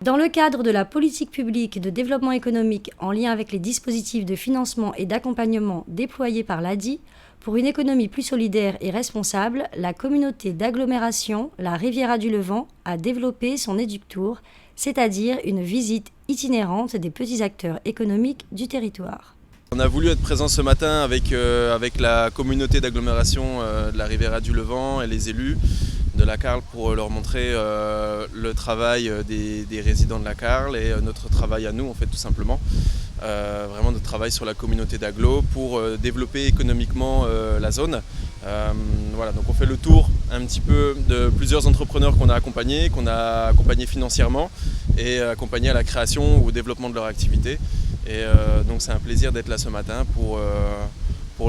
Dans le cadre de la politique publique de développement économique en lien avec les dispositifs de financement et d'accompagnement déployés par l'ADI, pour une économie plus solidaire et responsable, la communauté d'agglomération La Riviera du Levant a développé son éductour, c'est-à-dire une visite itinérante des petits acteurs économiques du territoire. On a voulu être présent ce matin avec la communauté d'agglomération de La Riviera du Levant et les élus de la Carle pour leur montrer le travail des résidents de la Carle et notre travail à nous en fait tout simplement. Vraiment notre travail sur la communauté d'agglo pour développer économiquement la zone. Voilà, donc on fait le tour un petit peu de plusieurs entrepreneurs qu'on a accompagnés financièrement et accompagnés à la création ou au développement de leur activité. Et donc c'est un plaisir d'être là ce matin pour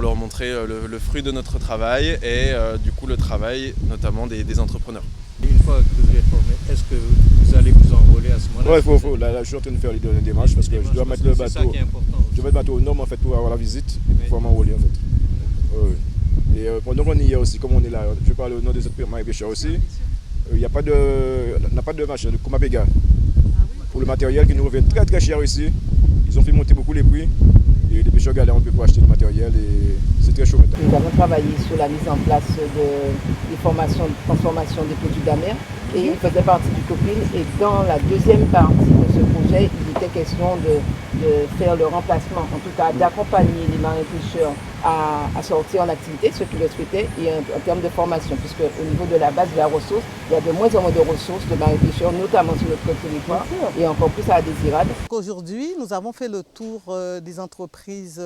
leur montrer le fruit de notre travail et du coup le travail notamment des entrepreneurs. Une fois que vous êtes formé, est-ce que vous allez vous enrôler à ce moment-là? Oui, là, je suis en train de faire les démarches parce que je dois mettre le bateau. C'est ça qui est important. Je vais mettre le bateau aux normes en fait pour avoir la visite et pouvoir m'enrôler en fait. Oui. Et pendant qu'on y est aussi, comme on est là, je parle au nom des autres marins-pêcheurs aussi. Il n'y a pas de machin, de Kumapega. Pour le matériel qui nous revient très très cher ici. Ils ont fait monter beaucoup les prix et les pêcheurs galèrent un peu pour acheter du matériel et c'est très chaud maintenant. Nous avons travaillé sur la mise en place des formations de transformation des produits de la mer et il faisait partie du COPIL. Et dans la deuxième partie de ce projet, il était question de faire le remplacement, en tout cas d'accompagner les marins pêcheurs à sortir en activité, ceux qui le souhaitaient, et en termes de formation, puisque au niveau de la base de la ressource, il y a de moins en moins de ressources de marins pêcheurs, notamment sur notre territoire, et encore plus à la Désirade. Aujourd'hui, nous avons fait le tour des entreprises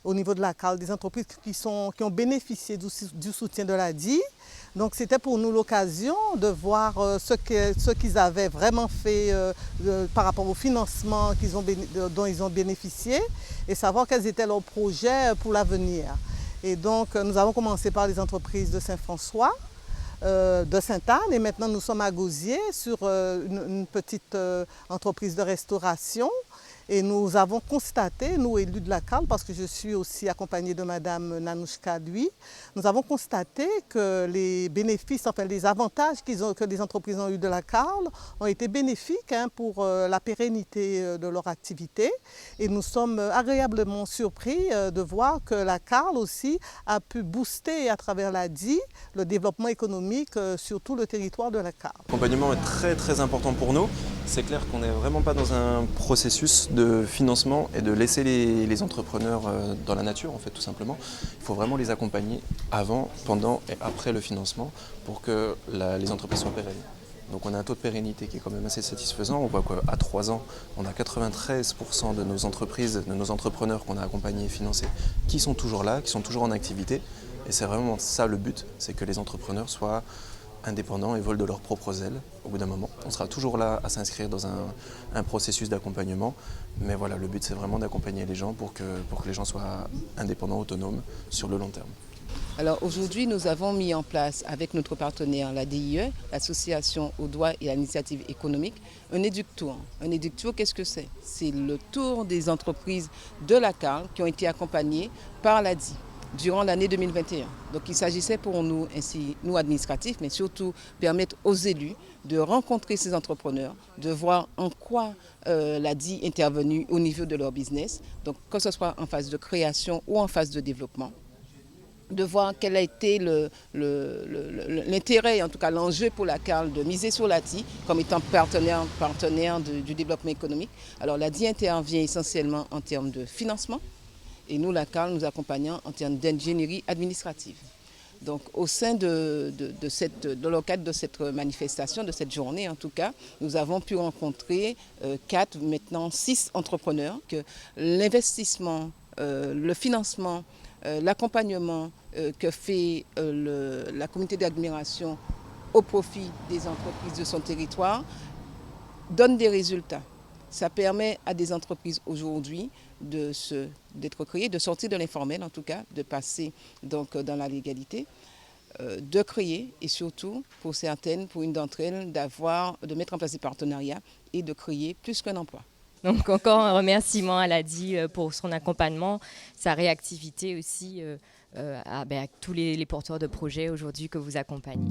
au niveau de la Carle, des entreprises qui ont bénéficié du soutien de l'ADI. Donc c'était pour nous l'occasion de voir ce qu'ils avaient vraiment fait par rapport au financement dont ils ont bénéficié et savoir quels étaient leurs projets pour l'avenir. Et donc nous avons commencé par les entreprises de Saint-François, de Sainte-Anne et maintenant nous sommes à Gosier sur une petite entreprise de restauration. Et nous avons constaté, nous élus de la Carle, parce que je suis aussi accompagnée de Madame Nanouchka Dui, nous avons constaté que les bénéfices, enfin les avantages que les entreprises ont eu de la Carle ont été bénéfiques pour la pérennité de leur activité. Et nous sommes agréablement surpris de voir que la Carle aussi a pu booster à travers l'ADI le développement économique sur tout le territoire de la Carle. L'accompagnement est très très important pour nous. C'est clair qu'on n'est vraiment pas dans un processus de financement et de laisser les entrepreneurs dans la nature en fait tout simplement. Il faut vraiment les accompagner avant, pendant et après le financement pour que les entreprises soient pérennes. Donc on a un taux de pérennité qui est quand même assez satisfaisant. On voit qu'à 3 ans, on a 93% de nos entreprises, de nos entrepreneurs qu'on a accompagnés et financés qui sont toujours là, qui sont toujours en activité. Et c'est vraiment ça le but, c'est que les entrepreneurs soient indépendants et volent de leurs propres ailes au bout d'un moment. On sera toujours là à s'inscrire dans un processus d'accompagnement, mais voilà, le but c'est vraiment d'accompagner les gens pour que les gens soient indépendants, autonomes sur le long terme. Alors aujourd'hui, nous avons mis en place avec notre partenaire, la DIE, l'Association au droit et à l'initiative économique, un éductour. Un éductour, qu'est-ce que c'est? C'est le tour des entreprises de la Carle qui ont été accompagnées par l'ADI durant l'année 2021. Donc il s'agissait pour nous, ainsi nous administratifs, mais surtout permettre aux élus de rencontrer ces entrepreneurs, de voir en quoi l'ADI est intervenu au niveau de leur business, donc que ce soit en phase de création ou en phase de développement, de voir quel a été l'intérêt, en tout cas l'enjeu pour la Carle de miser sur l'ADI comme étant partenaire du développement économique. Alors l'ADI intervient essentiellement en termes de financement, et nous, la Carle, nous accompagnons en termes d'ingénierie administrative. Donc, au sein dans le cadre de cette manifestation, de cette journée en tout cas, nous avons pu rencontrer 4, maintenant 6 entrepreneurs. Que l'investissement, le financement, l'accompagnement que fait la communauté d'agglomération au profit des entreprises de son territoire donne des résultats. Ça permet à des entreprises aujourd'hui d'être créées, de sortir de l'informel en tout cas, de passer donc dans la légalité, de créer et surtout pour certaines, pour une d'entre elles, de mettre en place des partenariats et de créer plus qu'un emploi. Donc encore un remerciement à l'ADI pour son accompagnement, sa réactivité aussi à tous les porteurs de projets aujourd'hui que vous accompagnez.